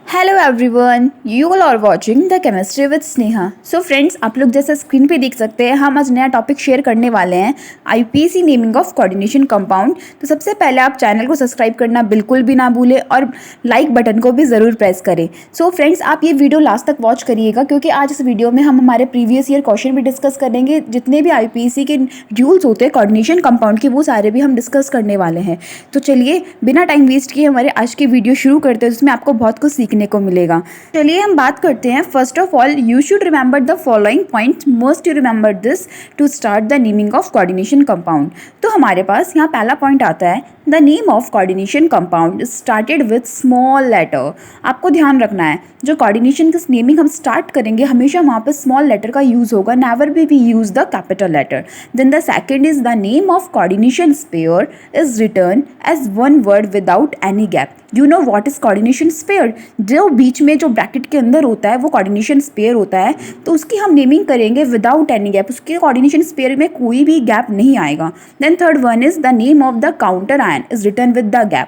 Hello everyone, you all are watching the chemistry with Sneha. So friends, आप लोग जैसा screen पे देख सकते हैं, हम आज नया टॉपिक शेयर करने वाले हैं, IPC naming of coordination compound. तो सबसे पहले आप चैनल को सब्सक्राइब करना बिल्कुल भी ना भूलें और लाइक बटन को भी ज़रूर प्रेस करें। सो फ्रेंड्स, आप ये वीडियो लास्ट तक वॉच करिएगा, क्योंकि आज इस वीडियो में हम हमारे प्रीवियस ईयर क्वेश्चन भी डिस्कस करेंगे। जितने भी आईपीसी के रूल्स होते हैं कोऑर्डिनेशन कंपाउंड के, वो सारे भी हम डिस्कस करने वाले हैं। तो चलिए बिना टाइम वेस्ट किए हमारे आज की वीडियो शुरू करते हैं, जिसमें आपको बहुत कुछ सीखने को मिलेगा। चलिए हम बात करते हैं। First of all, you should remember the following points, must you remember this to start the naming of coordination compound. तो हमारे पास यहाँ पहला पॉइंट आता है, the name of coordination compound started with small letter. आपको ध्यान रखना है, जो कोऑर्डिनेशन की नेमिंग हम स्टार्ट करेंगे हमेशा वहाँ पे स्मॉल लेटर का यूज होगा, never be use the capital letter. Then the second is the name of coordination sphere is return as one word without any gap. You know what is coordination sphere? जो बीच में जो bracket के अंदर होता है वो कोऑर्डिनेशन स्पेयर होता है, तो उसकी हम नेमिंग करेंगे विदाउट एनी गैप। उसके कोऑर्डिनेशन स्पेयर में कोई भी गैप नहीं आएगा। Then third one is the name of the counter ion is return with the gap.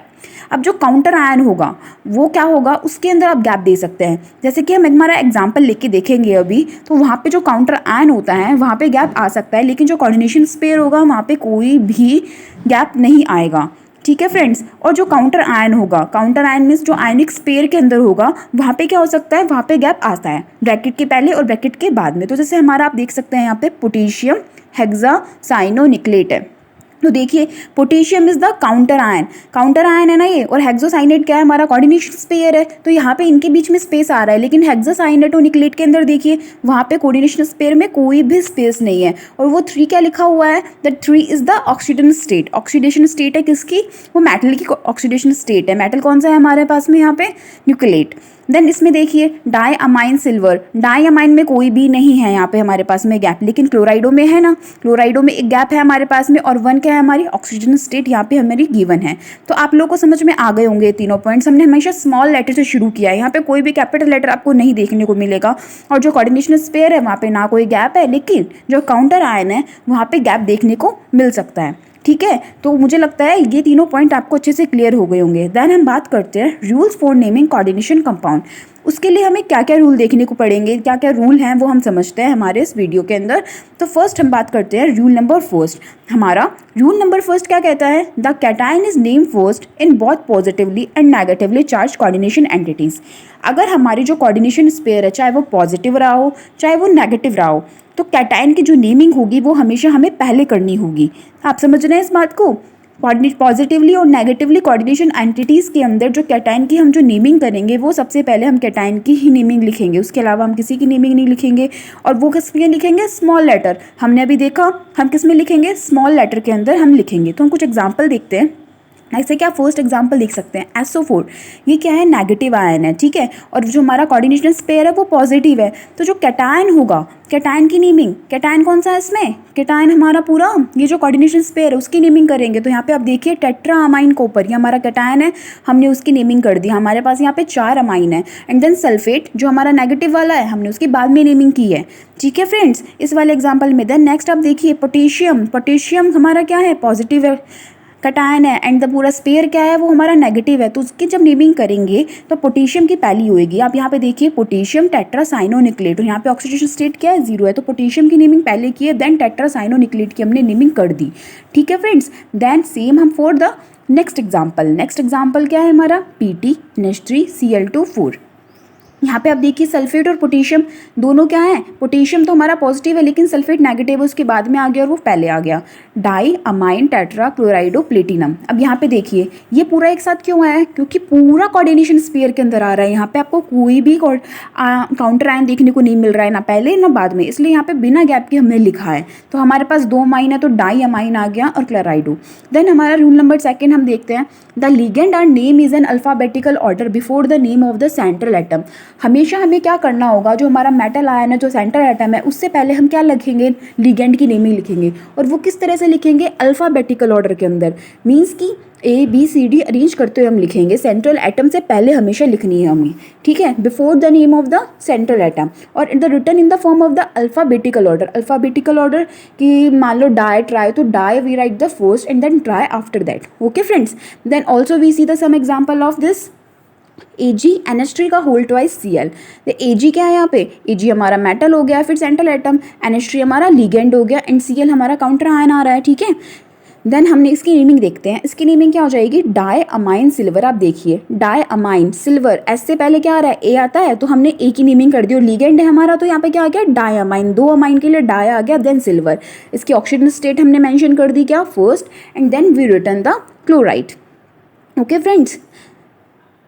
अब जो काउंटर आयन होगा वो क्या होगा, उसके अंदर आप गैप दे सकते हैं। जैसे कि हम हमारा एग्जांपल लेके देखेंगे अभी, तो वहाँ पे जो काउंटर आयन होता है वहाँ पे गैप आ सकता है, लेकिन जो कोऑर्डिनेशन स्पेयर होगा वहाँ पे कोई भी गैप नहीं आएगा। ठीक है फ्रेंड्स। और जो काउंटर आयन होगा, काउंटर आयन मीन्स जो आयनिक स्पेयर के अंदर होगा, वहाँ पे क्या हो सकता है, वहाँ पे गैप आता है ब्रैकेट के पहले और ब्रैकेट के बाद में। तो जैसे हमारा आप देख सकते हैं यहाँ पे पोटेशियम हेक्सासाइनोनिक्लेट है। तो देखिए, potassium is the counter ion है ना ये, और हेक्सोसाइनेट क्या है, हमारा कोऑर्डिनेशन स्पेयर है। तो यहाँ पे इनके बीच में स्पेस आ रहा है, लेकिन हेक्सासाइनेट और निक्लेट के अंदर देखिए वहाँ पे कोऑर्डिनेशन स्पेयर में कोई भी स्पेस नहीं है। और वो 3 क्या लिखा हुआ है, the 3 is the oxidation state. Oxidation state है किसकी, वो मेटल की ऑक्सीडेशन स्टेट है। मेटल कौन सा है हमारे पास में यहाँ पे, न्यूक्लेट। देन इसमें देखिए di amine silver, di amine में कोई भी नहीं है यहाँ पे हमारे पास में गैप, लेकिन क्लोराइडो में है ना, क्लोराइडो में एक गैप है हमारे पास में, और 1 क्या है, हमारी ऑक्सीजन स्टेट यहाँ पे हमारी गिवन है। तो आप लोगों को समझ में आ गए होंगे ये तीनों पॉइंट्स। हमने हमेशा स्मॉल लेटर से शुरू किया है, यहाँ पे कोई भी कैपिटल लेटर आपको नहीं देखने को मिलेगा। और जो कोऑर्डिनेशन स्पेयर है वहाँ पे ना कोई गैप है, लेकिन जो काउंटर आयन है वहाँ पे गैप देखने को मिल सकता है। ठीक है, तो मुझे लगता है ये तीनों पॉइंट आपको अच्छे से क्लियर हो गए होंगे। देन हम बात करते हैं rules for naming coordination compound. उसके लिए हमें क्या क्या रूल देखने को पड़ेंगे, क्या क्या रूल हैं वो हम समझते हैं हमारे इस वीडियो के अंदर। तो फर्स्ट हम बात करते हैं रूल नंबर फर्स्ट। हमारा रूल नंबर फर्स्ट क्या कहता है, the cation is name first in both positively and negatively charge coordination entities. अगर हमारी जो कोऑर्डिनेशन स्पेयर है, चाहे वो पॉजिटिव रहा हो चाहे वो नेगेटिव रहा हो, तो कैटायन की जो नेमिंग होगी वो हमेशा हमें पहले करनी होगी। आप समझ रहे हैं इस बात को? पॉजिटिवली और नेगेटिवली कोऑर्डिनेशन एंटिटीज़ के अंदर जो कैटायन की हम जो नेमिंग करेंगे, वो सबसे पहले हम कैटायन की ही नेमिंग लिखेंगे, उसके अलावा हम किसी की नेमिंग नहीं लिखेंगे। और वो किस में लिखेंगे, स्मॉल लेटर। हमने अभी देखा हम किस में लिखेंगे, स्मॉल लेटर के अंदर हम लिखेंगे। तो हम कुछ एग्जाम्पल देखते हैं। ऐसे क्या फर्स्ट एग्जांपल देख सकते हैं, SO4। ये क्या है, नेगेटिव आयन है। ठीक है, और जो हमारा कोऑर्डिनेशन स्पेयर है वो पॉजिटिव है। तो जो कैटायन होगा, कैटायन की नेमिंग, कैटायन कौन सा है इसमें, कैटायन हमारा पूरा ये जो कोऑर्डिनेशन स्पेयर है उसकी नेमिंग करेंगे। तो यहाँ पे आप देखिए टेट्रा अमाइन कॉपर, ये हमारा कैटायन है, हमने उसकी नेमिंग कर दी। हमारे पास यहाँ पे 4 अमाइन है। एंड देन सल्फेट जो हमारा नेगेटिव वाला है, हमने उसकी बाद में नेमिंग की है। ठीक है फ्रेंड्स, इस वाले एग्जाम्पल में। देन नेक्स्ट आप देखिए पोटेशियम, पोटेशियम हमारा क्या है, पॉजिटिव है, कैटायन है, एंड द पूरा स्पेयर क्या है, वो हमारा नेगेटिव है। तो उसकी जब नेमिंग करेंगे तो पोटेशियम की पहली होएगी। आप यहाँ पे देखिए पोटेशियम टेट्रासाइनोनिक्लेट, और यहाँ पे ऑक्सीडेशन स्टेट क्या है, 0 है। तो पोटेशियम की नेमिंग पहले की है, देन टेट्रासाइनोनिक्लेट की हमने नेमिंग कर दी। ठीक है फ्रेंड्स। देन सेम हम फॉर द नेक्स्ट एग्जाम्पल क्या है हमारा, PT-NH3Cl2 4। यहाँ पे आप देखिए सल्फेट और पोटेशियम दोनों क्या है, पोटेशियम तो हमारा पॉजिटिव है, लेकिन सल्फेट नेगेटिव है, उसके बाद में आ गया और वो पहले आ गया। Die amine tetra क्लोराइडो platinum. अब यहाँ पे देखिए ये पूरा एक साथ क्यों आया है, क्योंकि पूरा कोऑर्डिनेशन स्पेयर के अंदर आ रहा है। यहाँ पे आपको कोई भी काउंटर आयन देखने को नहीं मिल रहा है, ना पहले ना बाद में, इसलिए यहाँ पे बिना गैप के हमने लिखा है। तो हमारे पास 2 अमाइन है, तो डाई अमाइन आ गया और क्लोराइडो। देन हमारा रूल नंबर सेकेंड हम देखते हैं, the ligand are name is in alphabetical order before the name of the central atom. हमेशा हमें क्या करना होगा, जो हमारा मेटल आयन है, जो सेंट्रल एटम है, उससे पहले हम क्या लिखेंगे, लिगेंड की नेमिंग लिखेंगे। और वो किस तरह से लिखेंगे, अल्फाबेटिकल ऑर्डर के अंदर। मीन्स कि ABCD अरेंज करते हुए हम लिखेंगे, सेंट्रल एटम से पहले हमेशा लिखनी है हमें। ठीक है, before the name of the central atom, और in the return in the form of the alphabetical order. Alphabetical order की मान लो डाई ट्राई, तो di we write the first and then tri after that. Okay friends. Then also we see the some example of this. Ag NH3 का whole twice Cl। तो Ag क्या है यहाँ पे, Ag हमारा मेटल हो गया, फिर सेंट्रल एटम, NH3 हमारा लिगेंड हो गया एंड Cl हमारा काउंटर आयन आ रहा है, ठीक है। देन हमने इसकी नेमिंग देखते हैं, इसकी नेमिंग क्या हो जाएगी, डाई अमाइन सिल्वर। आप देखिए डाई अमाइन सिल्वर, एस से पहले क्या आ रहा है, ए आता है, तो हमने ए की नेमिंग कर दी और लीगेंड है हमारा, तो यहाँ पे क्या आ गया, डाई अमाइन, 2 अमाइन के लिए डाई आ गया, देन सिल्वर। इसकी ऑक्सीजन स्टेट हमने मेंशन कर दी क्या, first, and then we return the chloride. Okay friends,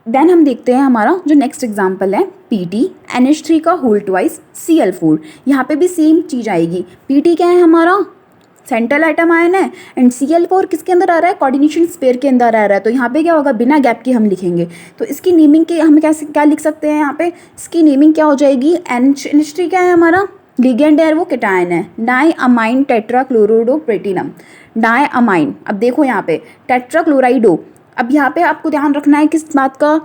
then हम देखते हैं हमारा जो नेक्स्ट एग्जाम्पल है Pt NH3 का होल ट्वाइस Cl4। यहाँ पे भी सेम चीज़ आएगी। Pt क्या है हमारा, सेंट्रल एटम आयन है, एंड Cl4 किसके अंदर आ रहा है, कोऑर्डिनेशन स्पेयर के अंदर आ रहा है, तो यहाँ पे क्या होगा, बिना गैप के हम लिखेंगे। तो इसकी नेमिंग के हम क्या लिख सकते हैं यहाँ पे, इसकी नेमिंग क्या हो जाएगी, NH3 क्या है हमारा, लिगेंड है, वो केटायन है, डाई अमाइन टेट्राक्लोरोडोप्लेटिनम, डाई अमाइन। अब देखो यहाँ पे टेट्राक्लोराइडो, अब यहाँ पे आपको ध्यान रखना है किस बात का,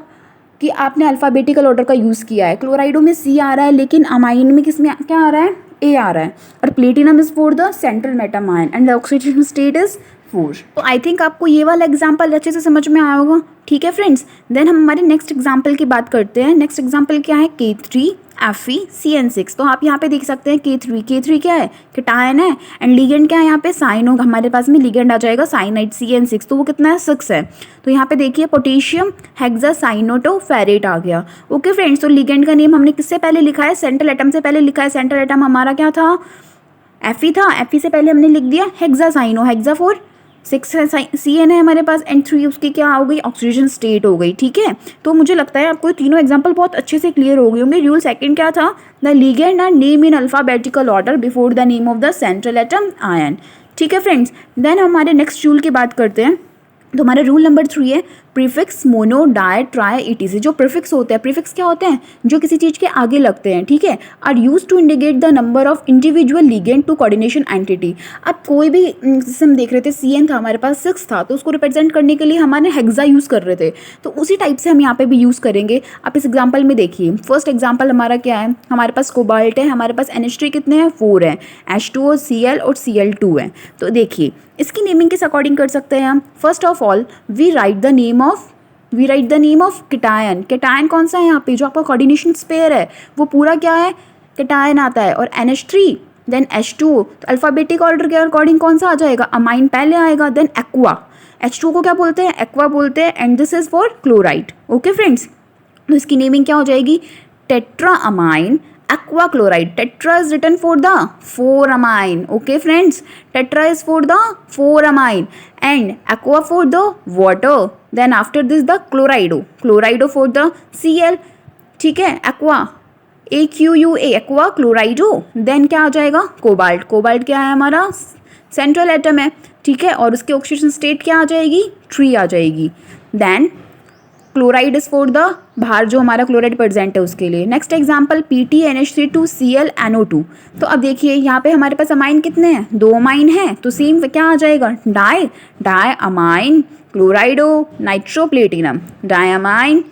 कि आपने अल्फ़ाबेटिकल ऑर्डर का यूज़ किया है। क्लोराइडो में C आ रहा है, लेकिन अमाइन में किस में क्या आ रहा है, A आ रहा है, और platinum is for the central metal ion and the oxidation state is 4। तो आई थिंक आपको ये वाला एग्जाम्पल अच्छे से समझ में आया होगा, ठीक है फ्रेंड्स। देन हम हमारे नेक्स्ट एग्जाम्पल की बात करते हैं। नेक्स्ट एग्जाम्पल क्या है, K3FeCN6। तो आप यहाँ पे देख सकते हैं K3 क्या है, केटायन है, एंड लिगेंड क्या है यहाँ पे, साइनो, हमारे पास में लिगेंड आ जाएगा साइनाइड CN6, तो वो कितना है, 6 है। तो यहाँ पे देखिए पोटेशियम हेक्सासाइनोटोफेरेट आ गया। ओके फ्रेंड्स, तो लिगेंड का नेम हमने किससे पहले लिखा है, सेंट्रल एटम से पहले लिखा है। सेंट्रल एटम हमारा क्या था, Fe था, Fe से पहले हमने लिख दिया हेक्सासाइनो, हेक्सा 4, 6 है, CN है हमारे पास, एंड 3 उसकी क्या हो गई, ऑक्सीजन स्टेट हो गई, ठीक है। तो मुझे लगता है आपको तीनों एग्जांपल बहुत अच्छे से क्लियर हो गए होंगे। रूल सेकंड क्या था, the ligand are name in alphabetical order before the name of the central atom ion, ठीक है फ्रेंड्स। देन हमारे नेक्स्ट रूल की बात करते हैं। तो हमारा रूल नंबर 3 है prefix mono di tri ETC। जो प्रीफिक्स होते हैं, प्रीफिक्स क्या होते हैं, जो किसी चीज़ के आगे लगते हैं, ठीक है, are use to indicate the number of individual ligand to coordination entity. अब कोई भी, जैसे हम देख रहे थे CN था हमारे पास, 6 था, तो उसको रिप्रेजेंट करने के लिए हमारे हेक्सा यूज़ कर रहे थे, तो उसी टाइप से हम यहाँ पे भी यूज़ करेंगे। आप इस एग्जाम्पल में देखिए, फर्स्ट एग्जाम्पल हमारा क्या है, हमारे पास कोबाल्ट है, हमारे पास NH3 कितने हैं, 4 हैं, H2O Cl और Cl2 है। तो देखिए इसकी नेमिंग किस अकॉर्डिंग कर सकते हैं हम, first of all we write the name of cation. Cation कौन सा है यहाँ पे, जो आपका कोऑर्डिनेशन स्पेयर है वो पूरा क्या है, केटायन आता है, और NH3 देन H2O, तो अल्फ़ाबेटिक ऑर्डर के अकॉर्डिंग कौन सा आ जाएगा, अमाइन पहले आएगा, देन एक्वा, H2O को क्या बोलते हैं, एक्वा बोलते हैं, and this is for chloride. Okay friends, तो इसकी नेमिंग क्या हो जाएगी, tetra amine aqua chloride. Tetra is written for the 4 amine. Okay friends, tetra is for the 4 amine and aqua for the water. Then after this the chlorido for the Cl, ठीक है, aqua AQUA, aqua chlorido. Then क्या आ जाएगा, cobalt क्या है हमारा, central atom है, ठीक है, और उसके ऑक्सीजन स्टेट क्या आ जाएगी, 3 आ जाएगी। Then chloride is for the, बाहर जो हमारा क्लोराइड प्रेजेंट है उसके लिए। Next example PTNH3 2Cl NO2। तो अब देखिए यहाँ पे हमारे पास अमाइन कितने हैं, 2 अमाइन हैं, तो सेम क्या आ जाएगा, di amine chlorido nitroplatinum, diamine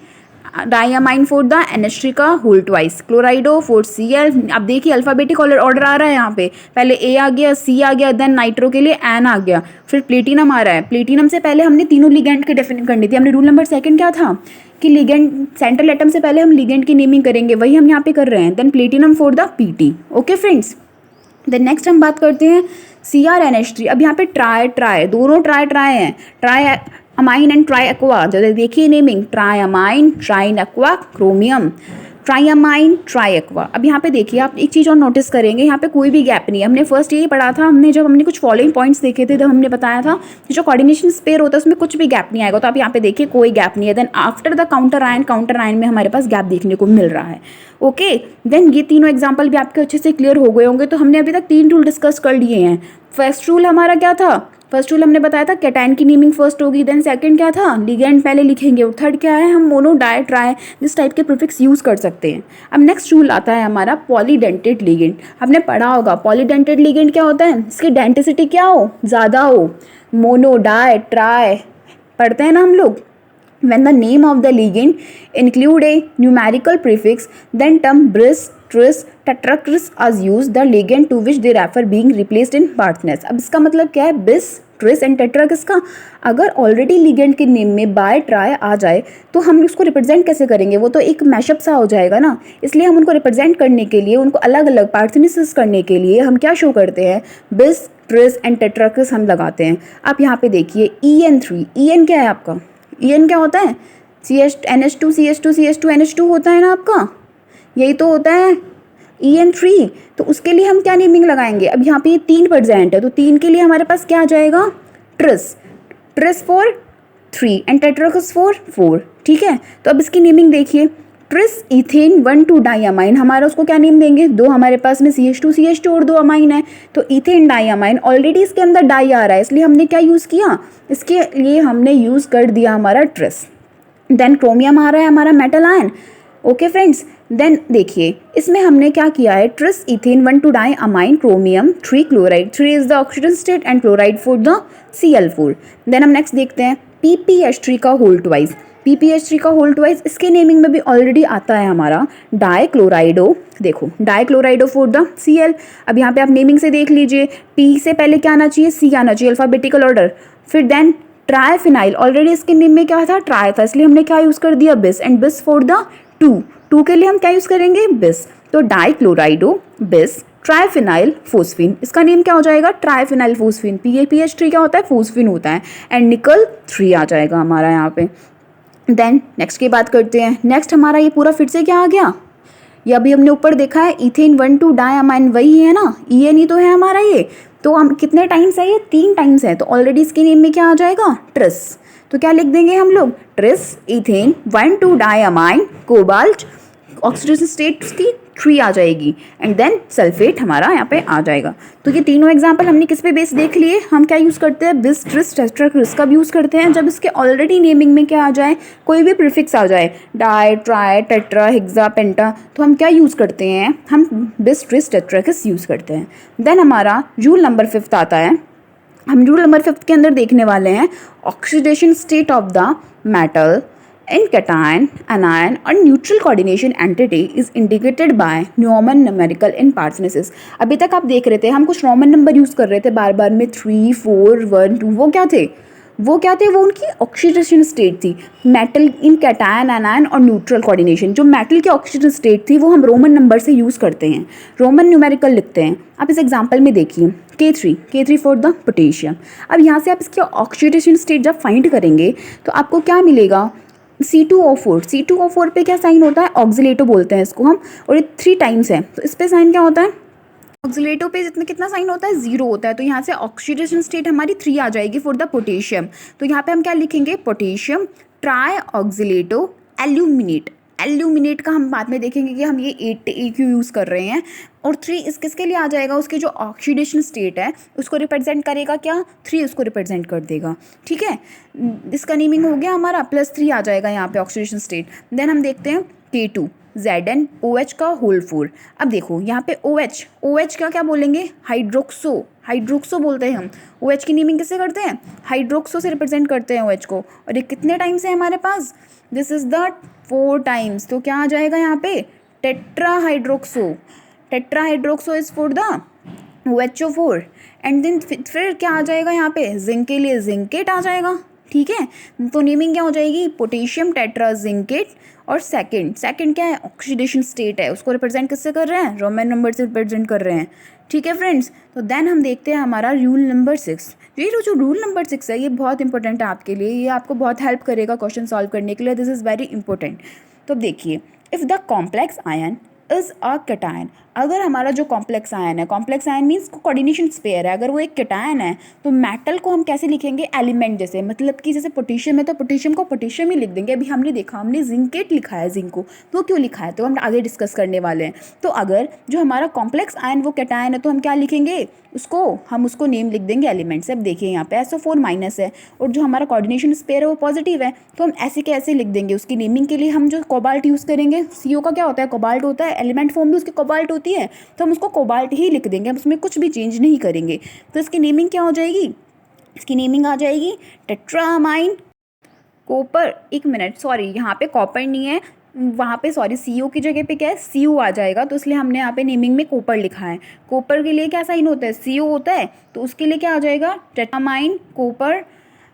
for the NH3 का whole twice, chlorido for Cl। अब देखिए अल्फ़ाबेटिक ऑर्डर आ रहा है यहाँ पे, पहले A आ गया, C आ गया, देन नाइट्रो के लिए N आ गया, फिर प्लेटिनम आ रहा है। प्लेटिनम से पहले हमने तीनों लिगेंड की डेफिनेट करनी थी। हमने रूल नंबर 2 क्या था कि लिगेंड, सेंट्रल एटम से पहले हम लिगेंड की नेमिंग करेंगे, वही हम यहाँ पे कर रहे हैं। Then platinum for the PT। Okay friends, then next हम बात करते हैं CrNH3। अब यहाँ पे ट्राई दोनों ट्राई हैं, try amine and try aqua. जैसे देखिए naming, try amine, try aqua, chromium, try amine, try aqua. अब यहाँ पे देखिए आप एक चीज़ और नोटिस करेंगे, यहाँ पे कोई भी गैप नहीं है। हमने फर्स्ट यही पढ़ा था, जब हमने कुछ फॉलोइंग पॉइंट्स देखे थे, तब हमने बताया था कि जो कोऑर्डिनेशन स्पेयर होता है उसमें कुछ भी गैप नहीं आएगा। तो आप यहाँ पे देखिए कोई गैप नहीं है। Then after the counter ion में हमारे पास गैप देखने को मिल रहा है। ओके, देन ये तीनों एग्जाम्पल भी आपके अच्छे से क्लियर हो गए होंगे। तो हमने अभी तक 3 रूल डिस्कस कर लिए हैं। फर्स्ट रूल हमारा क्या था, फर्स्ट रूल हमने बताया था कैटायन की नेमिंग फर्स्ट होगी, देन सेकंड क्या था, लिगेंड पहले लिखेंगे, और थर्ड क्या है, हम mono di tri this type के प्रीफिक्स यूज़ कर सकते हैं। अब नेक्स्ट रूल आता है हमारा पॉलीडेंटेड लिगेंड। आपने पढ़ा होगा पॉलीडेंटेड लिगेंड क्या होता है, इसकी डेंटिसिटी क्या हो, ज़्यादा हो, मोनो डाई ट्राई पढ़ते हैं ना हम लोग। When the name of the ligand include a numerical prefix, then term bis, tris, tetrakris is used, the ligand to which they refer being replaced in partners। अब इसका मतलब क्या है, bis, ट्रिस एंड टेट्रा किसका? अगर already ligand के name में bye try आ जाए तो हम उसको रिप्रेजेंट कैसे करेंगे? वो तो एक मैशअप सा हो जाएगा ना। इसलिए हम उनको रिप्रेजेंट करने के लिए, उनको अलग अलग पार्थेनिसिस करने के लिए हम क्या शो करते हैं? बिस, ट्रिस एंड टेट्राकिस हम लगाते हैं। आप यहाँ पे देखिए EN3, EN क्या है आपका? EN क्या होता है? NH2 CH2 CH2 NH2 होता है ना आपका, यही तो होता है EN3। तो उसके लिए हम क्या नेमिंग लगाएंगे? अब यहाँ पे ये 3 प्रेजेंट है तो 3 के लिए हमारे पास क्या आ जाएगा? Tris, tris for 3 and tetrakis for 4। ठीक है, तो अब इसकी नेमिंग देखिए। ट्रिस इथेन 1,2 डाइअमाइन, हमारा उसको क्या नेम देंगे? दो हमारे पास में CH2 CH2 और 2 अमाइन है, तो इथेन डाइअमाइन, ऑलरेडी इसके अंदर डाई आ रहा है इसलिए हमने क्या यूज़ किया? इसके लिए हमने यूज़ कर दिया हमारा ट्रिस। देन क्रोमियम आ रहा है हमारा metal ion. Okay friends, then देखिए इसमें हमने क्या किया है? Tris ethane 1,2 di amine chromium 3 chloride, 3 is the oxygen state and chloride for the Cl4। Then हम नेक्स्ट देखते हैं PPH3 का होल ट्वाइस। PPH3 का होल ट्वाइस इसके नेमिंग में भी ऑलरेडी आता है हमारा डाई क्लोराइडो। देखो di chlorido for the Cl। अब यहाँ पे आप नेमिंग से देख लीजिए, P से पहले क्या आना चाहिए? C आना चाहिए, अल्फाबेटिकल ऑर्डर। फिर देन ट्राइफिनाइल, ऑलरेडी इसके नेम में क्या था? ट्राई था, इसलिए हमने क्या यूज़ कर दिया? बिस, एंड बिस फॉर द 2 के लिए हम क्या यूज़ करेंगे? बिस। तो डाई क्लोराइडो बिस ट्राइफिनाइल फोस्फिन, इसका नेम क्या हो जाएगा? Triphenyl phosphine. PPH3 क्या होता है? फोस्फिन होता है, एंड निकल 3 आ जाएगा हमारा यहाँ पे। देन नेक्स्ट की बात करते हैं। नेक्स्ट हमारा ये पूरा फिर से क्या आ गया? ये अभी हमने ऊपर देखा है इथेन 1,2 डाइअमाइन, वही है ना, EN ही तो है हमारा ये। तो हम कितने टाइम्स है? ये 3 टाइम्स है, तो ऑलरेडी इसके नेम में क्या आ जाएगा? ट्रिस। तो क्या लिख देंगे हम लोग? Tris ethane 1,2 diamine cobalt, oxidation state की 3 आ जाएगी, एंड देन सल्फेट हमारा यहाँ पे आ जाएगा। तो ये तीनों एग्जाम्पल हमने किस पे बेस देख लिए? हम क्या यूज़ करते हैं? बिस, ट्रिस, टेट्राक्रिस का भी यूज़ करते हैं जब इसके ऑलरेडी नेमिंग में क्या आ जाए? कोई भी प्रीफिक्स आ जाए, डाई, ट्राई, टेट्रा, हेक्सा, पेंटा, तो हम क्या यूज़ करते हैं? हम बिस, ट्रिस, टेट्राक्रिस यूज़ करते हैं। देन हमारा रूल नंबर 5 आता है। हम रूल नंबर 5 के अंदर देखने वाले हैं oxidation state of the metal in cation, anion or neutral coordination entity is indicated by Roman numerical in Parthenosis। अभी तक आप देख रहे थे हम कुछ रोमन नंबर यूज़ कर रहे थे बार बार में, 3, 4, 1, 2, वो क्या थे? वो उनकी ऑक्सीडेशन स्टेट थी। मेटल इन कैटायन, एनायन और न्यूट्रल कोऑर्डिनेशन, जो मेटल की ऑक्सीडेशन स्टेट थी वो हम रोमन नंबर से यूज़ करते हैं, रोमन न्यूमेरिकल लिखते हैं। आप इस एग्जांपल में देखिए K3 फॉर द पोटेशियम। अब यहाँ से आप इसकी ऑक्सीडेशन स्टेट जब फाइंड करेंगे तो आपको क्या मिलेगा? C2O4 पे क्या साइन होता है? ऑक्सीलेटो बोलते हैं इसको हम, और ये 3 टाइम्स है तो इस पे साइन क्या होता है? ऑक्सीलेटो पे जितना कितना साइन होता है? 0 होता है। तो यहाँ से ऑक्सीडेशन स्टेट हमारी 3 आ जाएगी फॉर द पोटेशियम। तो यहाँ पे हम क्या लिखेंगे? Potassium tri oxalato aluminate. Aluminate का हम बाद में देखेंगे कि हम ये AQ यूज़ कर रहे हैं। और 3 इस किसके लिए आ जाएगा? उसकी जो ऑक्सीडेशन स्टेट है उसको रिप्रेजेंट करेगा क्या? 3 उसको रिप्रेजेंट कर देगा। ठीक है, इसका नेमिंग हो गया हमारा, +3 आ जाएगा यहाँ पे ऑक्सीडेशन स्टेट। देन हम देखते हैं K2 ZnOH का होल 4। अब देखो यहाँ पे OH का क्या बोलेंगे? हाइड्रोक्सो बोलते हैं हम। OH की नेमिंग किससे करते हैं? हाइड्रोक्सो से रिप्रेजेंट करते हैं OH को। और ये कितने टाइम्स है हमारे पास? This is the 4 times. तो क्या आ जाएगा यहाँ पे? Tetrahydroxo is for the OHO4। And then फिर क्या आ जाएगा यहाँ पे? जिंक के लिए जिंकेट आ जाएगा। ठीक है, तो नेमिंग क्या हो जाएगी? Potassium tetra zincate. और सेकंड क्या है? ऑक्सीडेशन स्टेट है, उसको रिप्रेजेंट किससे कर रहे हैं? रोमन नंबर से रिप्रेजेंट कर रहे हैं। ठीक है फ्रेंड्स, तो देन हम देखते हैं हमारा रूल नंबर 6। ये जो रूल नंबर 6 है ये बहुत इंपॉर्टेंट है आपके लिए, ये आपको बहुत हेल्प करेगा क्वेश्चन सॉल्व करने के लिए। This is very important. तो देखिए, if the complex ion is a cation, अगर हमारा जो कॉम्प्लेक्स आयन है, complex ion means coordination sphere है, अगर वो एक कैटायन है तो मेटल को हम कैसे लिखेंगे? एलिमेंट जैसे, मतलब कि जैसे पोटेशियम है तो पोटेशियम को पोटेशियम ही लिख देंगे। अभी हमने देखा, हमने जिंकेट लिखा है, जिंक को, तो क्यों लिखा है तो हम आगे डिस्कस करने वाले हैं। तो अगर जो हमारा कॉम्प्लेक्स आयन वो कैटायन है तो हम क्या लिखेंगे? उसको नेम लिख देंगे एलिमेंट से। अब देखिए यहाँ पे SO4- है और जो हमारा कोऑर्डिनेशन स्पेयर है वो पॉजिटिव है, तो हम ऐसे के ऐसे लिख देंगे। उसकी नेमिंग के लिए हम जो कोबाल्ट यूज़ करेंगे, CO का क्या होता है? कोबाल्ट होता है, एलिमेंट फॉर्म भी उसकी कोबाल्ट होती है, तो हम उसको कोबाल्ट ही लिख देंगे, हम उसमें कुछ भी चेंज नहीं करेंगे। तो इसकी नेमिंग क्या हो जाएगी? इसकी नेमिंग आ जाएगी टेट्रामाइन कॉपर। 1 मिनट, सॉरी यहाँ पे कॉपर नहीं है, वहाँ पे सॉरी CO की जगह पे क्या है Cu आ जाएगा, तो इसलिए हमने यहाँ पे नेमिंग में कॉपर लिखा है। कॉपर के लिए क्या साइन होता है, CO होता है, तो उसके लिए क्या आ जाएगा टेट्रामाइन कॉपर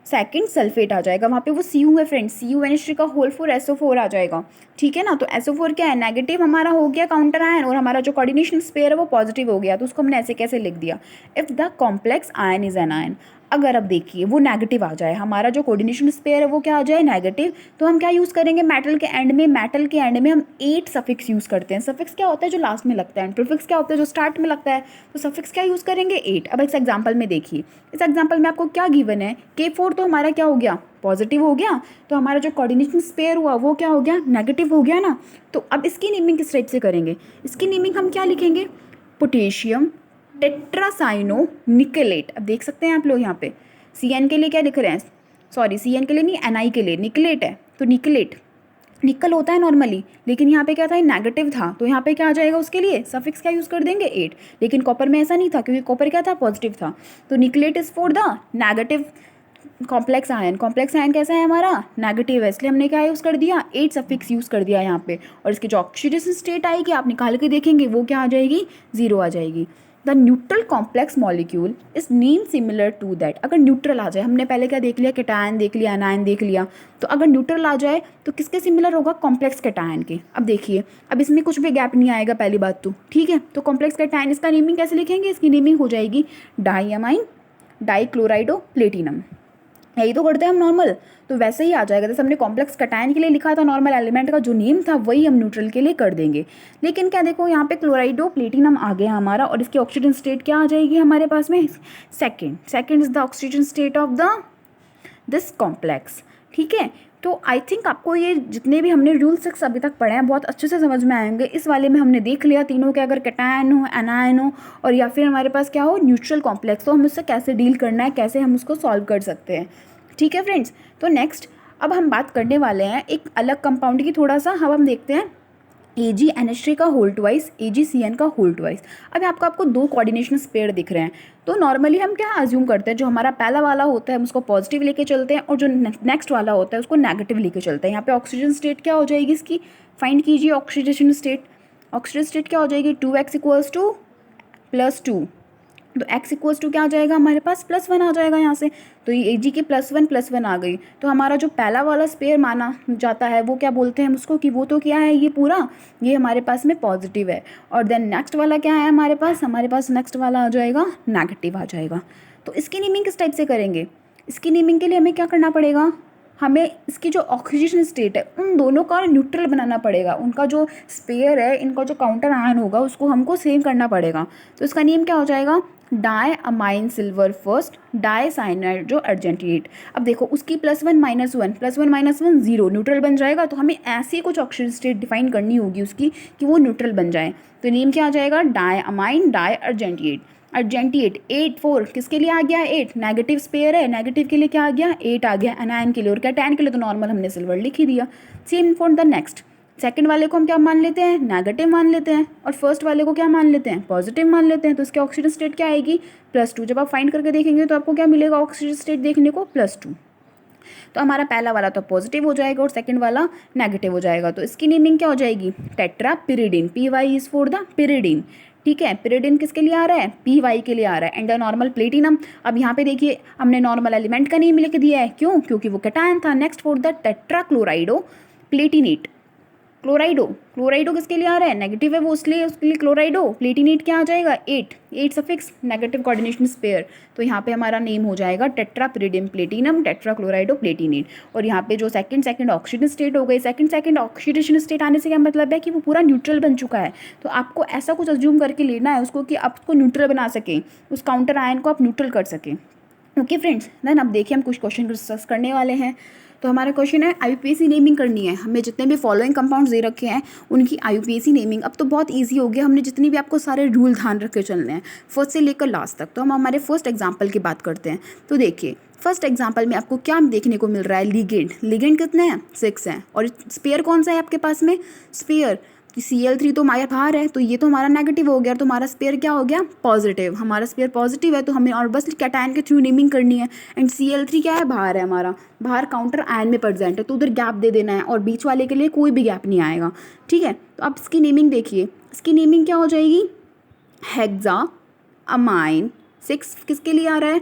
सेकंड सल्फेट आ जाएगा। वहाँ पे वो Cu है फ्रेंड्स, CuNH3 का होल 4 SO4 आ जाएगा। ठीक है ना, तो SO4 क्या है नेगेटिव हमारा हो गया काउंटर आयन, और हमारा जो कोऑर्डिनेशन स्पेयर है वो पॉजिटिव हो गया, तो उसको हमने ऐसे कैसे लिख दिया, if the complex ion is an ion. अगर अब देखिए वो नेगेटिव आ जाए, हमारा जो कोऑर्डिनेशन स्पेयर है वो क्या आ जाए नेगेटिव, तो हम क्या यूज़ करेंगे मेटल के एंड में, मेटल के एंड में हम 8 सफिक्स यूज़ करते हैं। सफिक्स क्या होता है जो लास्ट में लगता है, एंड प्रीफिक्स क्या होता है जो स्टार्ट में लगता है, तो सफिक्स क्या यूज़ करेंगे 8। अब इस एग्जाम्पल में देखिए, इस एग्जाम्पल में आपको क्या गिवन है K4, तो हमारा क्या हो गया पॉजिटिव हो गया, तो हमारा जो कोऑर्डिनेशन स्पेयर हुआ वो क्या हो गया नेगेटिव हो गया ना। तो अब इसकी नेमिंग किस टाइप से करेंगे, इसकी नेमिंग हम क्या लिखेंगे पोटेशियम टेट्रासाइनो निकलेट। अब देख सकते हैं आप लोग यहाँ पे Cn के लिए क्या लिख रहे हैं, सॉरी Cn के लिए नहीं Ni के लिए निकलेट है, तो निकलेट निकल होता है नॉर्मली, लेकिन यहाँ पे क्या था नेगेटिव था, तो यहाँ पे क्या आ जाएगा उसके लिए सफिक्स क्या यूज़ कर देंगे 8। लेकिन कॉपर में ऐसा नहीं था, क्योंकि कॉपर क्या था पॉजिटिव था, तो निकलेट is for the negative complex ion. Complex ion कैसा है हमारा नेगेटिव है, इसलिए हमने क्या यूज़ कर दिया 8 सफिक्स यूज़ कर दिया यहाँ पे। और इसकी जो ऑक्सीडेशन स्टेट आएगी आप निकाल के देखेंगे वो क्या आ जाएगी 0 आ जाएगी। The neutral complex molecule is name similar to that. अगर न्यूट्रल आ जाए, हमने पहले क्या देख लिया कैटायन देख लिया एनायन देख लिया, तो अगर न्यूट्रल आ जाए तो किसके सिमिलर होगा कॉम्प्लेक्स कैटायन के। अब देखिए अब इसमें कुछ भी गैप नहीं आएगा पहली बात तो, ठीक है। तो कॉम्प्लेक्स कैटायन इसका नेमिंग कैसे लिखेंगे, इसकी नेमिंग हो जाएगी डाईअमाइन डाईक्लोराइडो प्लेटिनम। यही तो करते हैं हम नॉर्मल, तो वैसे ही आ जाएगा जैसे हमने कॉम्प्लेक्स कैटायन के लिए लिखा था नॉर्मल एलिमेंट का जो नेम था वही हम न्यूट्रल के लिए कर देंगे। लेकिन क्या देखो यहाँ पे क्लोराइडो प्लेटिनम आ गया हमारा, और इसकी ऑक्सीजन स्टेट क्या आ जाएगी हमारे पास में second is the oxygen state of the this complex. ठीक है, तो आई थिंक आपको ये जितने भी हमने रूल 6 अभी तक पढ़े हैं बहुत अच्छे से समझ में आएंगे। इस वाले में हमने देख लिया तीनों के, अगर कैटायन हो एनायन हो और या फिर हमारे पास क्या हो न्यूट्रल कॉम्प्लेक्स, तो हम उससे कैसे डील करना है, कैसे हम उसको सॉल्व कर सकते हैं। ठीक है फ्रेंड्स, तो नेक्स्ट अब हम बात करने वाले हैं एक अलग कंपाउंड की थोड़ा सा। हम देखते हैं AgNH3 का होल ट्वाइस AgCN का होल ट्वाइस। अब आपको दो कोऑर्डिनेशन पेयर दिख रहे हैं, तो नॉर्मली हम क्या अज्यूम करते हैं जो हमारा पहला वाला होता है हम उसको पॉजिटिव लेके चलते हैं, और जो नेक्स्ट वाला होता है उसको नेगेटिव लेके चलते हैं। यहाँ पे ऑक्सीजन स्टेट क्या हो जाएगी इसकी, फाइंड कीजिए ऑक्सीडेशन स्टेट। ऑक्सीजन स्टेट क्या हो जाएगी 2x = +2, तो x इक्वल्स टू क्या आ जाएगा हमारे पास +1 आ जाएगा यहाँ से, तो ये Ag की +1 आ गई। तो हमारा जो पहला वाला स्पेयर माना जाता है वो क्या बोलते हैं हम उसको कि वो तो क्या है ये पूरा ये हमारे पास में पॉजिटिव है, और देन नेक्स्ट वाला क्या है हमारे पास नेक्स्ट वाला आ जाएगा नेगेटिव आ जाएगा। तो इसकी नेमिंग किस टाइप से करेंगे, इसकी नेमिंग के लिए हमें क्या करना पड़ेगा, हमें इसकी जो ऑक्सीजन स्टेट है उन दोनों का न्यूट्रल बनाना पड़ेगा, उनका जो स्पेयर है इनका जो काउंटर आयन होगा उसको हमको सेम करना पड़ेगा। तो इसका नेम क्या हो जाएगा डाईअमाइन सिल्वर फर्स्ट डाईसाइनाइड जो अर्जेंटेट। अब देखो उसकी +1 -1 0 न्यूट्रल बन जाएगा, तो हमें ऐसी कुछ ऑक्सीजन स्टेट डिफाइन करनी होगी उसकी कि वो न्यूट्रल बन जाए। तो नेम क्या आ जाएगा डाईअमाइन डाई अर्जेंटिएट 8 4 किसके लिए आ गया 8 नेगेटिव स्पेयर है, नेगेटिव के लिए क्या आ गया 8 आ गया एनायन के लिए, और कैटायन के लिए तो नॉर्मल हमने सिल्वर लिख ही दिया। Same for the next, second वाले को हम क्या मान लेते हैं नेगेटिव मान लेते हैं, और फर्स्ट वाले को क्या मान लेते हैं पॉजिटिव मान लेते हैं। तो इसकी ऑक्सीजन स्टेट क्या आएगी +2। जब आप फाइंड करके देखेंगे तो आपको क्या मिलेगा ऑक्सीजन स्टेट देखने को +2। तो हमारा पहला वाला तो पॉजिटिव हो जाएगा और सेकंड वाला नेगेटिव हो जाएगा। तो इसकी नेमिंग क्या हो जाएगी टेट्रापिरिडिन, PY is for the pyridine. ठीक है, पिरिडिन किसके लिए आ रहा है PY के लिए आ रहा है, एंड द नॉर्मल प्लेटिनम। अब यहाँ पे देखिए हमने नॉर्मल एलिमेंट का नेम लिख दिया है, क्यों क्योंकि वो कैटायन था। नेक्स्ट फॉर द टेट्राक्लोराइडो प्लेटिनेट, क्लोराइडो किसके लिए आ रहा है नेगेटिव है वो, इसलिए उसके लिए क्लोराइडो प्लेटिनेट क्या आ जाएगा 8 सफिक्स नेगेटिव कोऑर्डिनेशन स्पेयर। तो यहाँ पे हमारा नेम हो जाएगा टेट्रापिरिडियम प्लेटिनम टेट्राक्लोराइडो प्लेटिनेट। और यहाँ पे जो सेकंड ऑक्सीजन स्टेट हो गई, सेकंड ऑक्सीडेशन स्टेट आने से क्या मतलब है कि वो पूरा न्यूट्रल बन चुका है। तो आपको ऐसा कुछ अज्यूम करके लेना है उसको कि आप उसको न्यूट्रल बना सकें, उस काउंटर आयन को आप न्यूट्रल कर सकें। ओके फ्रेंड्स, देन अब देखिए हम कुछ क्वेश्चन डिस्कस करने वाले हैं। तो हमारा क्वेश्चन है IUPAC नेमिंग करनी है हमें, जितने भी फॉलोइंग कंपाउंड्स दे रखे हैं उनकी IUPAC नेमिंग। अब तो बहुत इजी हो गया, हमने जितनी भी आपको सारे रूल ध्यान रख के चलने हैं फर्स्ट से लेकर लास्ट तक। तो हम हमारे फर्स्ट एग्जाम्पल की बात करते हैं। तो देखिए फर्स्ट एग्जाम्पल में आपको क्या देखने को मिल रहा है लिगेंड कितने हैं 6 हैं, और स्पेयर कौन सा है आपके पास में स्पेयर कि Cl3 तो हमारे बाहर है, तो ये तो हमारा नेगेटिव हो गया, तो हमारा स्पेयर क्या हो गया, पॉजिटिव। हमारा स्पेयर पॉजिटिव है तो हमें और बस कैटायन के थ्रू नेमिंग करनी है। एंड Cl3 क्या है, बाहर है, हमारा बाहर काउंटर आयन में प्रेजेंट है, तो उधर गैप दे देना है और बीच वाले के लिए कोई भी गैप नहीं आएगा। ठीक है, तो अब इसकी नेमिंग देखिए, इसकी नेमिंग क्या हो जाएगी, हेक्सा अमाइन 6 किसके लिए आ रहा है,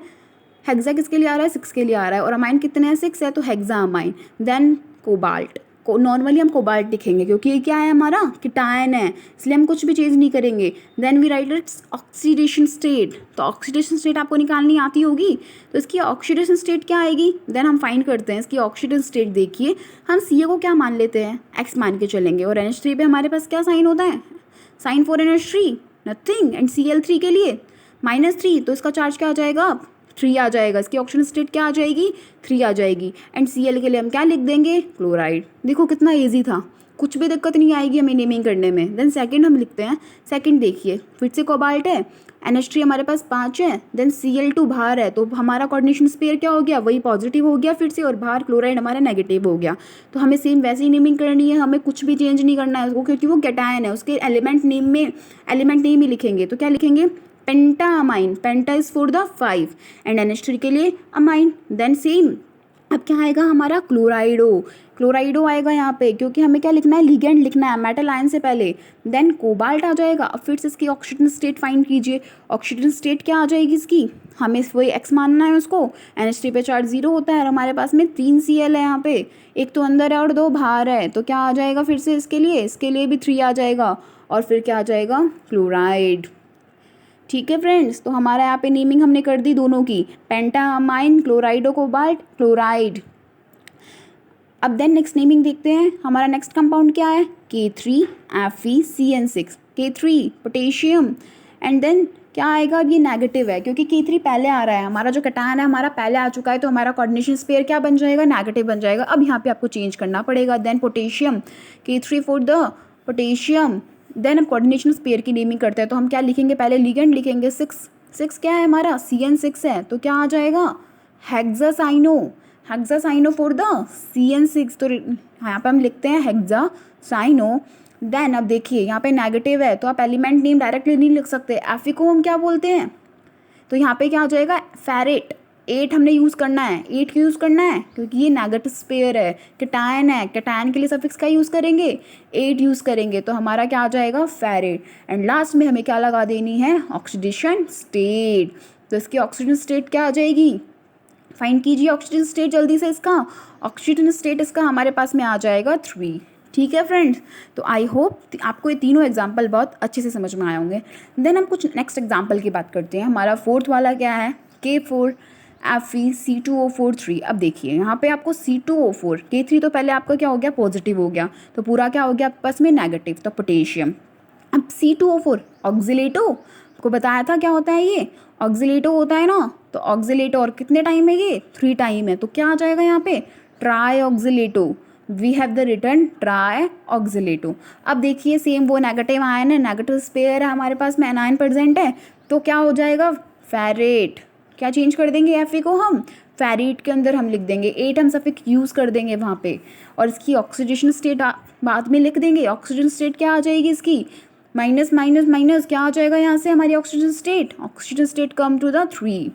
हेक्सा किसके लिए आ रहा है, 6 के लिए आ रहा है, और अमाइन कितने हैं, 6 है, तो हेक्सा अमाइन। देन कोबाल्ट को नॉर्मली हम कोबाल्ट लिखेंगे क्योंकि ये क्या है, हमारा कीटायन है, इसलिए हम कुछ भी चेंज नहीं करेंगे। Then we write its oxidation state, तो ऑक्सीडेशन स्टेट आपको निकालनी आती होगी, तो इसकी ऑक्सीडेशन स्टेट क्या आएगी, देन हम फाइंड करते हैं इसकी ऑक्सीडेशन स्टेट। देखिए हम सी को क्या मान लेते हैं, एक्स मान के चलेंगे, और NH3 पे हमारे पास क्या साइन होता है, sign for NH3 nothing, and Cl3 के लिए -3, तो इसका चार्ज क्या आ जाएगा, अब 3 आ जाएगा, इसकी ऑक्सीजन स्टेट क्या आ जाएगी, 3 आ जाएगी। एंड Cl के लिए हम क्या लिख देंगे, क्लोराइड। देखो कितना ईजी था, कुछ भी दिक्कत नहीं आएगी हमें नेमिंग करने में। देन सेकंड हम लिखते हैं, सेकंड देखिए फिर से कोबाल्ट है, NH3 हमारे पास 5 है, देन Cl2 बाहर है, तो हमारा कोऑर्डिनेशन स्पेयर क्या हो गया, वही पॉजिटिव हो गया फिर से, और बाहर क्लोराइड हमारा नेगेटिव हो गया। तो हमें सेम वैसे ही नेमिंग करनी है, हमें कुछ भी चेंज नहीं करना है उसको, क्योंकि वो कैटायन है, उसके एलिमेंट नेम ही लिखेंगे। तो क्या लिखेंगे, penta amine, penta is for the 5 and NH3 के लिए अमाइन। देन सेम अब क्या आएगा हमारा, क्लोराइडो आएगा यहाँ पे, क्योंकि हमें क्या लिखना है, लिगेंड लिखना है मेटल आयन से पहले। देन कोबाल्ट आ जाएगा। अब फिर से इसकी ऑक्सीजन स्टेट फाइंड कीजिए, ऑक्सीजन स्टेट क्या आ जाएगी इसकी, हमें वही एक्स मानना है उसको, NH3 पे चार्ज 0 होता है, और हमारे पास में 3 Cl है यहाँ पे, एक तो अंदर है और 2 बाहर है, तो क्या आ जाएगा फिर से इसके लिए भी 3 आ जाएगा, और फिर क्या आ जाएगा, क्लोराइड। ठीक है फ्रेंड्स, तो हमारा यहाँ पे नेमिंग हमने कर दी दोनों की, पेंटामाइन, क्लोराइडो कोबाल्ट, क्लोराइड। अब देन नेक्स्ट नेमिंग देखते हैं, हमारा नेक्स्ट कंपाउंड क्या है, K3FeCN6, K3 potassium, and then क्या आएगा, अब ये नेगेटिव है क्योंकि K3 पहले आ रहा है, हमारा जो कैटायन है हमारा पहले आ चुका है, तो हमारा कोऑर्डिनेशन स्पेयर क्या बन जाएगा, नेगेटिव बन जाएगा। अब यहाँ पे आपको चेंज करना पड़ेगा। Then potassium, K3 for the potassium. Then हम कोऑर्डिनेशन स्पेयर की नेमिंग करते हैं, तो हम क्या लिखेंगे, पहले लिगेंड लिखेंगे, 6 क्या है हमारा, CN6 है, तो क्या आ जाएगा, हेक्सासाइनो फॉर द CN6, तो यहाँ पे हम लिखते हैं हेक्सासाइनो। देन अब देखिए यहाँ पे नेगेटिव है, तो आप एलिमेंट नेम डायरेक्टली नहीं लिख सकते, Fe को हम क्या बोलते हैं, तो यहाँ पे क्या हो जाएगा, फेरेट। 8 हमने यूज़ करना है, 8 क्यों यूज़ करना है, क्योंकि ये नेगेटिव स्पेयर है, कैटायन है, कैटायन के लिए सफिक्स का यूज़ करेंगे, 8 यूज़ करेंगे, तो हमारा क्या आ जाएगा, फेरेट। एंड लास्ट में हमें क्या लगा देनी है, ऑक्सीडेशन स्टेट, तो इसकी ऑक्सीजन स्टेट क्या आ जाएगी, फाइंड कीजिए ऑक्सीजन स्टेट जल्दी से, इसका ऑक्सीजन स्टेट इसका हमारे पास में आ जाएगा 3। ठीक है फ्रेंड्स, तो आई होप आपको ये तीनों एग्जाम्पल बहुत अच्छे से समझ में आए होंगे। देन हम कुछ नेक्स्ट एग्जाम्पल की बात करते हैं। हमारा फोर्थ वाला क्या है, K4Fe2O4 3। अब देखिए यहाँ पे आपको C2O4, K3 तो पहले आपका क्या हो गया, पॉजिटिव हो गया, तो पूरा क्या हो गया आपके पास में, नेगेटिव, तो पोटेशियम। अब C2O4 ऑक्सीलेटो, आपको बताया था क्या होता है, ये ऑक्सीलेटो होता है ना, तो ऑक्सीलेटो, और कितने टाइम है ये, 3 टाइम है, तो क्या आ जाएगा यहाँ पे, tri oxalato. We have the return tri oxalato. अब देखिए सेम वो नेगेटिव आयन है, नेगेटिव स्पेयर है हमारे पास में, एनायन प्रेजेंट है, तो क्या हो जाएगा, फेरेट। क्या चेंज कर देंगे, Fe को हम फेरेट के अंदर हम लिख देंगे, 8 हम सफिक्स यूज़ कर देंगे वहाँ पे, और इसकी ऑक्सीडेशन स्टेट बाद में लिख देंगे। ऑक्सीजन स्टेट क्या आ जाएगी इसकी, माइनस माइनस माइनस, क्या आ जाएगा यहाँ से हमारी oxygen state come to the 3।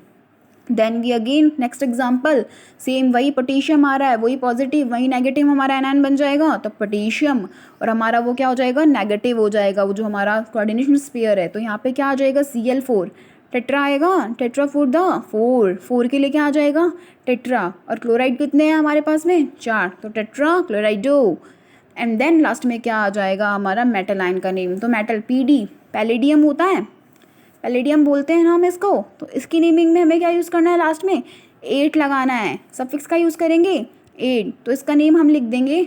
Then we again next example, same वही पोटेशियम आ रहा है, वही पॉजिटिव वही नेगेटिव हमारा एनायन बन जाएगा, तो पोटेशियम, और हमारा वो क्या हो जाएगा, नेगेटिव हो जाएगा, वो जो हमारा कोऑर्डिनेशन स्पेयर है, तो यहाँ पे क्या आ जाएगा, Cl4, टेट्रा आएगा, टेट्रा फॉर द 4 के लिए क्या आ जाएगा, टेट्रा, और क्लोराइड कितने हैं हमारे पास में, 4, तो tetra chlorido. And then last में क्या आ जाएगा हमारा मेटल आयन का नेम, तो मेटल PD, पैलेडियम होता है, पैलेडियम बोलते हैं ना हम इसको, तो इसकी नेमिंग में हमें क्या यूज़ करना है, लास्ट में 8 लगाना है, सफिक्स का यूज़ करेंगे 8, तो इसका नेम हम लिख देंगे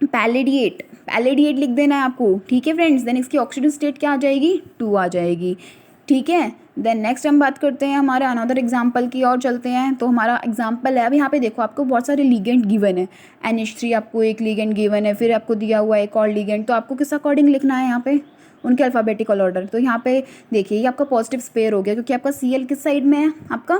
पैलेडिएट, पैलेडिएट लिख देना है आपको। ठीक है फ्रेंड्स, देन इसकी ऑक्सीजन स्टेट क्या आ जाएगी, 2 आ जाएगी। ठीक है, देन नेक्स्ट हम बात करते हैं हमारे अनदर एग्जाम्पल की और चलते हैं। तो हमारा एग्जाम्पल है, अब यहाँ पे देखो आपको बहुत सारे लिगेंड गिवन है, NH3 आपको एक लिगेंड गिवन है, फिर आपको दिया हुआ है एक और लिगेंड, तो आपको किस अकॉर्डिंग लिखना है यहाँ पे, उनके अल्फ़ाबेटिकल ऑर्डर। तो यहाँ पे देखिए ये आपका पॉजिटिव स्पेयर हो गया, क्योंकि आपका Cl किस साइड में है, आपका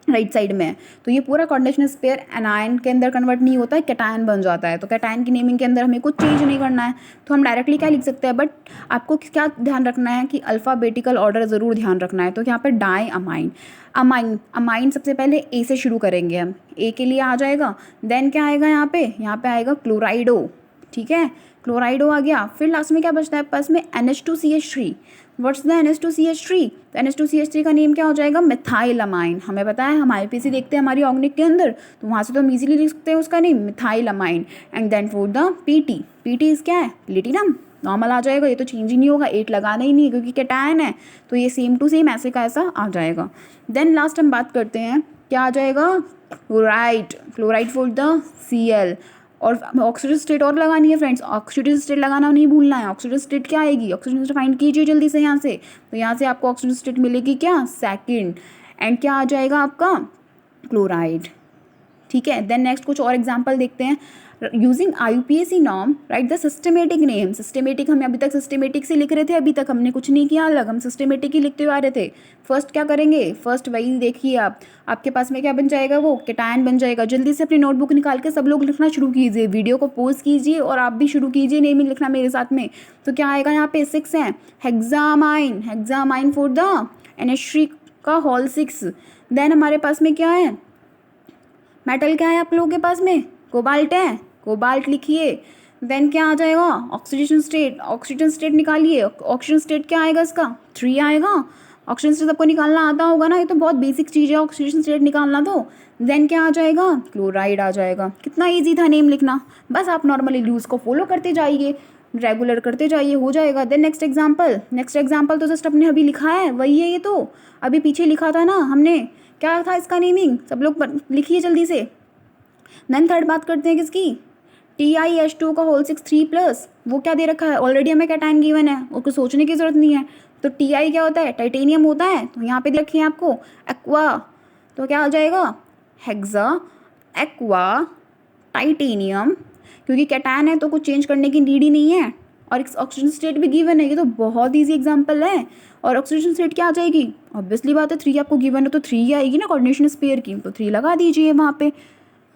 राइट साइड में है, तो ये पूरा कोऑर्डिनेशन स्पेयर एनायन के अंदर कन्वर्ट नहीं होता है, कैटायन बन जाता है। तो कैटायन की नेमिंग के अंदर हमें कुछ चेंज नहीं करना है, तो हम डायरेक्टली क्या लिख सकते हैं, बट आपको क्या ध्यान रखना है कि अल्फ़ाबेटिकल ऑर्डर ज़रूर ध्यान रखना है। तो यहाँ पर डाई अमाइन, अमाइन अमाइन सबसे पहले ए से शुरू करेंगे हम, ए के लिए आ जाएगा, देन क्या आएगा यहाँ पे आएगा क्लोराइडो, ठीक है, क्लोराइडो आ गया। फिर लास्ट में क्या बचता है पास में, NH2CH3। What's the NH2CH3? तो NH2CH3 का नेम क्या हो जाएगा, मिथाइलमाइन। हमें पता है, हम आईपीसी देखते हैं हमारी ऑर्गेनिक के अंदर, तो वहाँ से तो हम इजीली लिख सकते हैं उसका name methylamine. And then for the PT, PT is क्या है, प्लेटिनम, नॉर्मल आ जाएगा, ये तो चेंज ही नहीं होगा, 8 लगाना ही नहीं है क्योंकि कैटायन है, तो ये सेम टू सेम ऐसे का ऐसा आ जाएगा। देन लास्ट हम बात करते हैं, क्या आ जाएगा, chloride, chloride for the Cl। और ऑक्सीडेटिव स्टेट और लगानी है फ्रेंड्स, ऑक्सीडेटिव स्टेट लगाना नहीं भूलना है। ऑक्सीडेटिव स्टेट क्या आएगी, ऑक्सीडेटिव स्टेट फाइंड कीजिए जल्दी से यहाँ से, तो यहाँ से आपको ऑक्सीडेटिव स्टेट मिलेगी क्या, सेकंड। एंड क्या आ जाएगा आपका, क्लोराइड, ठीक है। देन नेक्स्ट कुछ और एग्जांपल देखते हैं। Using IUPAC norm right the systematic name, systematic हम अभी तक सिस्टमेटिक से लिख रहे थे, अभी तक हमने कुछ नहीं किया अलग, हम सिस्टमेटिक ही लिखते हुए आ रहे थे। फर्स्ट क्या करेंगे, फर्स्ट वही देखिए आप, आपके पास में क्या बन जाएगा, वो कैटायन बन जाएगा। जल्दी से अपनी नोटबुक निकाल के सब लोग लिखना शुरू कीजिए, वीडियो को पॉज कीजिए और आप भी शुरू कीजिए नेमिंग लिखना मेरे साथ में। तो क्या आएगा यहाँ पे, 6 है, हेक्सामाइन, हेक्सामाइन फॉर द NH3 का होल 6। देन हमारे पास में क्या है, मेटल क्या है आप लोगों के पास में, कोबाल्ट है, कोबाल्ट लिखिए। देन क्या आ जाएगा, ऑक्सीडेशन स्टेट, ऑक्सीजन स्टेट निकालिए, ऑक्सीजन स्टेट क्या आएगा इसका, 3 आएगा। ऑक्सीजन स्टेट सबको निकालना आता होगा ना, ये तो बहुत बेसिक चीज़ है ऑक्सीजन स्टेट निकालना। तो देन क्या आ जाएगा, क्लोराइड आ जाएगा। कितना ईजी था नेम लिखना, बस आप नॉर्मली रूल्स को फॉलो करते जाइए, रेगुलर करते जाइए, हो जाएगा। Then next example, next example तो जस्ट अपने अभी लिखा है वही है, ये तो अभी पीछे लिखा था ना हमने, क्या था इसका नेमिंग, सब लोग लिखिए जल्दी से। देन थर्ड बात करते हैं किसकी, TiH2 का होल 6 3+, वो क्या दे रखा है, ऑलरेडी हमें कैटायन गिवन है, उसको सोचने की जरूरत नहीं है। तो Ti क्या होता है, टाइटेनियम होता है, तो यहाँ पे रखिए आपको एक्वा, तो क्या आ जाएगा, हेक्सा एक्वा टाइटेनियम, क्योंकि कैटायन है तो कुछ चेंज करने की नीड ही नहीं है, और ऑक्सीजन स्टेट भी गिवन है, ये तो बहुत ईजी एग्जाम्पल है। और ऑक्सीजन स्टेट क्या आ जाएगी, ऑब्वियसली बात है 3 आपको गिवन है तो 3 ही आएगी ना कोऑर्डिनेशन स्पेयर की, तो 3 लगा दीजिए वहाँ पे।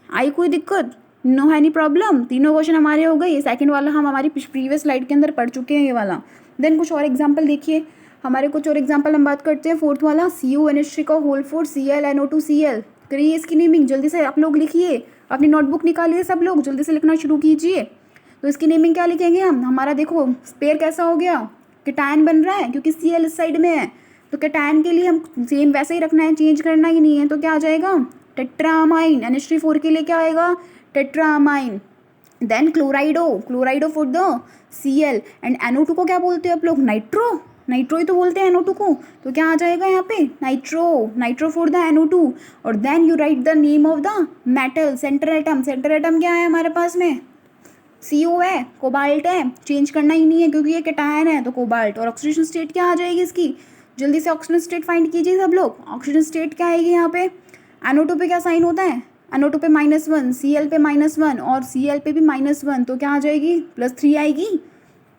आई कोई दिक्कत, नो है, एनी प्रॉब्लम। तीनों क्वेश्चन हमारे हो गए, ये सेकंड वाला हम हमारी प्रीवियस स्लाइड के अंदर पढ़ चुके हैं ये वाला। देन कुछ और एग्जांपल देखिए, हमारे कुछ और एग्जांपल हम बात करते हैं। फोर्थ वाला, CuNH3 का होल 4 ClNO2Cl, करिए इसकी नेमिंग जल्दी से आप लोग लिखिए, अपनी नोटबुक निकालिए सब लोग, जल्दी से लिखना शुरू कीजिए। तो इसकी नेमिंग क्या लिखेंगे हम, हमारा देखो स्पेयर कैसा हो गया, कैटायन बन रहा है क्योंकि Cl इस साइड में है, तो कैटायन के लिए हम सेम वैसे ही रखना है, चेंज करना ही नहीं है। तो क्या आ जाएगा, टेट्रामाइन, NH3 के लिए क्या आएगा, tetraamine. Then chlorido, chlorido for the Cl। And NO2 को क्या बोलते हैं आप लोग, नाइट्रो, नाइट्रो ही तो बोलते हैं NO2 को, तो क्या आ जाएगा यहाँ पे, nitro, nitro for the NO2। और then you write the name of the metal, centre atom, centre atom क्या है हमारे पास में, CO है, कोबाल्ट है, चेंज करना ही नहीं है क्योंकि ये कैटायन है, तो कोबाल्ट। और ऑक्सीडेशन स्टेट क्या आ जाएगी इसकी, जल्दी से ऑक्सीजन स्टेट फाइंड कीजिए सब लोग। ऑक्सीजन स्टेट क्या आएगी यहाँ पे, NO2 पे क्या साइन होता है, NO2 पे -1, Cl पे -1 और Cl पे भी -1, तो क्या आ जाएगी, +3 आएगी,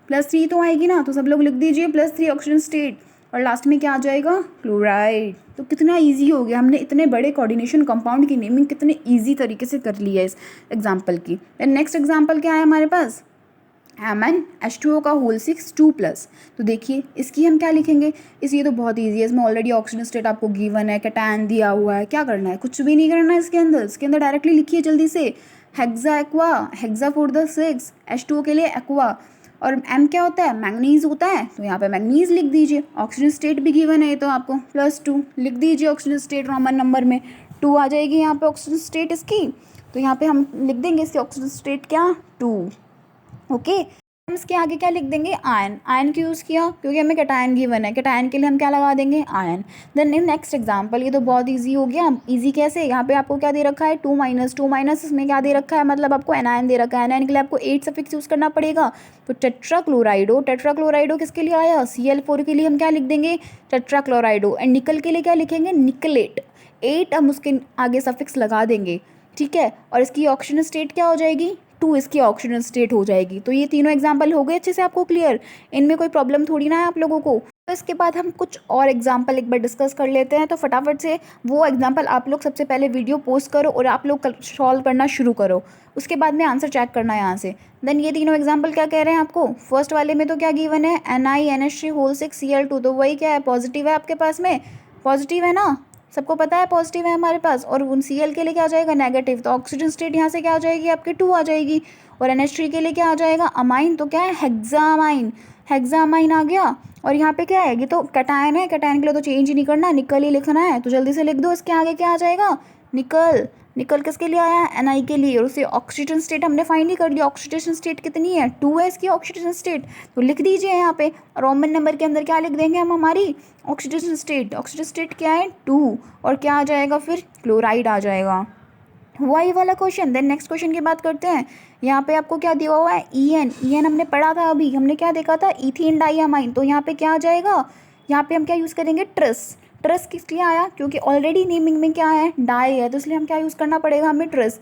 +3 तो आएगी ना, तो सब लोग लिख दीजिए +3 ऑक्सीजन स्टेट। और लास्ट में क्या आ जाएगा, क्लोराइड। तो कितना इजी हो गया, हमने इतने बड़े कोऑर्डिनेशन कंपाउंड की नेमिंग कितने इजी तरीके से कर ली है इस एग्जाम्पल की। देन नेक्स्ट एग्जाम्पल क्या है हमारे पास, MnH2O का होल 6 2+। तो देखिए इसकी हम क्या लिखेंगे, ये तो बहुत ईजी है, इसमें ऑलरेडी ऑक्सीजन स्टेट आपको गिवन है, कैटायन दिया हुआ है, क्या करना है, कुछ भी नहीं करना है इसके अंदर डायरेक्टली लिखिए जल्दी से, hexa aqua, hexa for the 6, H2O के लिए एक्वा। और M क्या होता है, मैंगनीज होता है, तो यहाँ पे मैंगनीज लिख दीजिए। ऑक्सीजन स्टेट भी गिवन है, तो आपको +2 लिख दीजिए, ऑक्सीजन स्टेट रोमन नंबर में 2 आ जाएगी यहाँ पे ऑक्सीजन स्टेट इसकी, तो यहाँ पे हम लिख देंगे इसकी ऑक्सीजन स्टेट क्या, 2। ओके, हम इसके आगे क्या लिख देंगे, आयन, आयन क्यों यूज़ किया, क्योंकि हमें कैटायन गिवन है, कैटायन के लिए हम क्या लगा देंगे, आयन। देन नेक्स्ट एग्जांपल, ये तो बहुत इजी हो गया, इजी कैसे, यहाँ पे आपको क्या दे रखा है, 2 - इसमें क्या दे रखा है, मतलब आपको एनायन दे रखा है, एनायन के लिए आपको 8 सफिक्स यूज़ करना पड़ेगा। तो टेट्राक्लोराइडो, टेट्राक्लोराइडो किसके लिए आया, Cl4 के लिए हम क्या लिख देंगे, टेट्राक्लोराइडो। एंड निकल के लिए क्या लिखेंगे, निकलेट, 8 हम उसके आगे सफिक्स लगा देंगे, ठीक है। और इसकी ऑक्सीजन स्टेट क्या हो जाएगी, 2 इसकी ऑक्सीजन स्टेट हो जाएगी। तो ये तीनों एग्जाम्पल हो गए अच्छे से आपको क्लियर, इनमें कोई प्रॉब्लम थोड़ी ना है आप लोगों को। तो इसके बाद हम कुछ और एग्जाम्पल एक बार डिस्कस कर लेते हैं। तो फटाफट से वो एग्जाम्पल आप लोग सबसे पहले वीडियो पोस्ट करो और आप लोग सॉल्व करना शुरू करो, उसके बाद में आंसर चेक करना है यहाँ से। देन ये तीनों एग्जाम्पल क्या कह रहे हैं आपको, फर्स्ट वाले में तो क्या गिवन है NiNH3 6Cl2, तो वही क्या है, पॉजिटिव है आपके पास में, पॉजिटिव है ना, सबको पता है पॉजिटिव है हमारे पास। और उन Cl के लिए क्या आ जाएगा, नेगेटिव, तो ऑक्सीजन स्टेट यहाँ से क्या आ जाएगी आपकी 2 आ जाएगी। और NH3 के लिए क्या आ जाएगा, अमाइन, तो क्या है हेक्सामाइन, हेक्सामाइन आ गया। और यहाँ पे क्या है, ये तो कैटायन है, कैटायन के लिए तो चेंज ही नहीं करना, निकल ही लिखना है, तो जल्दी से लिख दो, इसके आगे क्या आ जाएगा, निकल। निकल किसके लिए आया है, Ni के लिए। और उसे ऑक्सीजन स्टेट हमने फाइंड ही कर लिया, ऑक्सीडेशन स्टेट कितनी है, 2 है इसकी ऑक्सीडेशन स्टेट, तो लिख दीजिए यहाँ पे। रोमन नंबर के अंदर क्या लिख देंगे हम, हमारी ऑक्सीडेशन स्टेट, ऑक्सीडेशन स्टेट क्या है 2, और क्या आ जाएगा फिर, क्लोराइड आ जाएगा। हुआ ये वाला क्वेश्चन। देन नेक्स्ट क्वेश्चन की बात करते हैं। यहाँ पे आपको क्या दिया हुआ है, EN हमने पढ़ा था अभी, हमने क्या देखा था, इथीन डाइअमाइन, तो यहाँ पे क्या आ जाएगा, यहाँ पे हम क्या यूज़ करेंगे, ट्रस। ट्रस किस लिए आया, क्योंकि ऑलरेडी नेमिंग में क्या है, डाई है, तो इसलिए हम क्या यूज़ करना पड़ेगा हमें, ट्रस।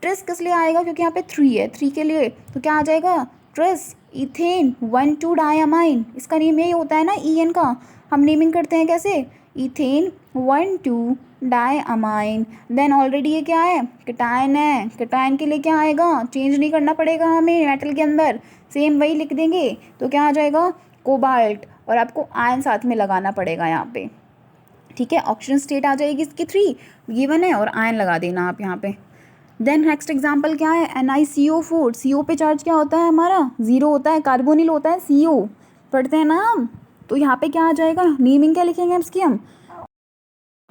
ट्रस किस लिए आएगा, क्योंकि यहाँ पे 3 है, 3 के लिए, तो क्या आ जाएगा, ट्रस इथेन 1,2 डाइअमाइन। इसका नेम यही होता है ना EN का, हम नेमिंग करते हैं कैसे, इथेन 1,2 डाइअमाइन। देन ऑलरेडी ये क्या है, कैटायन है, कैटायन के लिए क्या आएगा, चेंज नहीं करना पड़ेगा हमें मेटल के अंदर, सेम वही लिख देंगे, तो क्या आ जाएगा, कोबाल्ट। और आपको आयन साथ में लगाना पड़ेगा यहाँ पे, ठीक है। ऑक्सीजन स्टेट आ जाएगी इसकी 3 गिवन है, और आयन लगा देना आप यहाँ पे। देन नेक्स्ट एग्जाम्पल क्या है, NiCO4, CO पे चार्ज क्या होता है हमारा, 0 होता है, कार्बोनिल होता है CO, पढ़ते हैं ना हम। तो यहाँ पे क्या आ जाएगा, नेमिंग क्या लिखेंगे इसकी हम,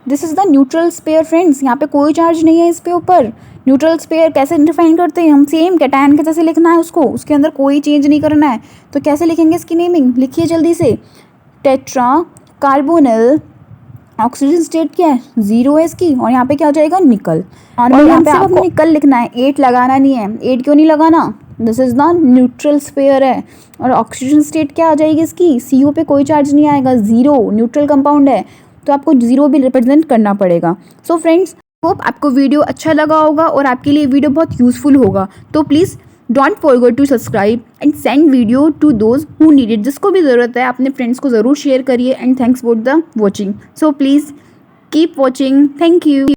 this is the neutral sphere friends, यहाँ पे कोई चार्ज नहीं है इस पे ऊपर। न्यूट्रल स्पेयर कैसे डिफाइन करते हैं हम, सेम कैटायन के जैसे लिखना है उसको, उसके अंदर कोई चेंज नहीं करना है। तो कैसे लिखेंगे इसकी नेमिंग, लिखिए जल्दी से, टेट्रा कार्बोनिल, ऑक्सीजन स्टेट क्या है 0 है इसकी, और यहाँ पे क्या हो जाएगा, निकल। और यहाँ पे आपको निकल लिखना है, 8 लगाना नहीं है, 8 क्यों नहीं लगाना, this is the neutral sphere है। और ऑक्सीजन स्टेट क्या आ जाएगी इसकी, CO पे कोई चार्ज नहीं आएगा, 0, न्यूट्रल कंपाउंड है, तो आपको 0 भी रिप्रेजेंट करना पड़ेगा। सो फ्रेंड्स, होप आपको वीडियो अच्छा लगा होगा और आपके लिए वीडियो बहुत यूज़फुल होगा। तो please don't forget to subscribe and send video to those who need it, जिसको भी ज़रूरत है अपने फ्रेंड्स को ज़रूर शेयर करिए। And thanks for the watching, so please keep watching, thank you.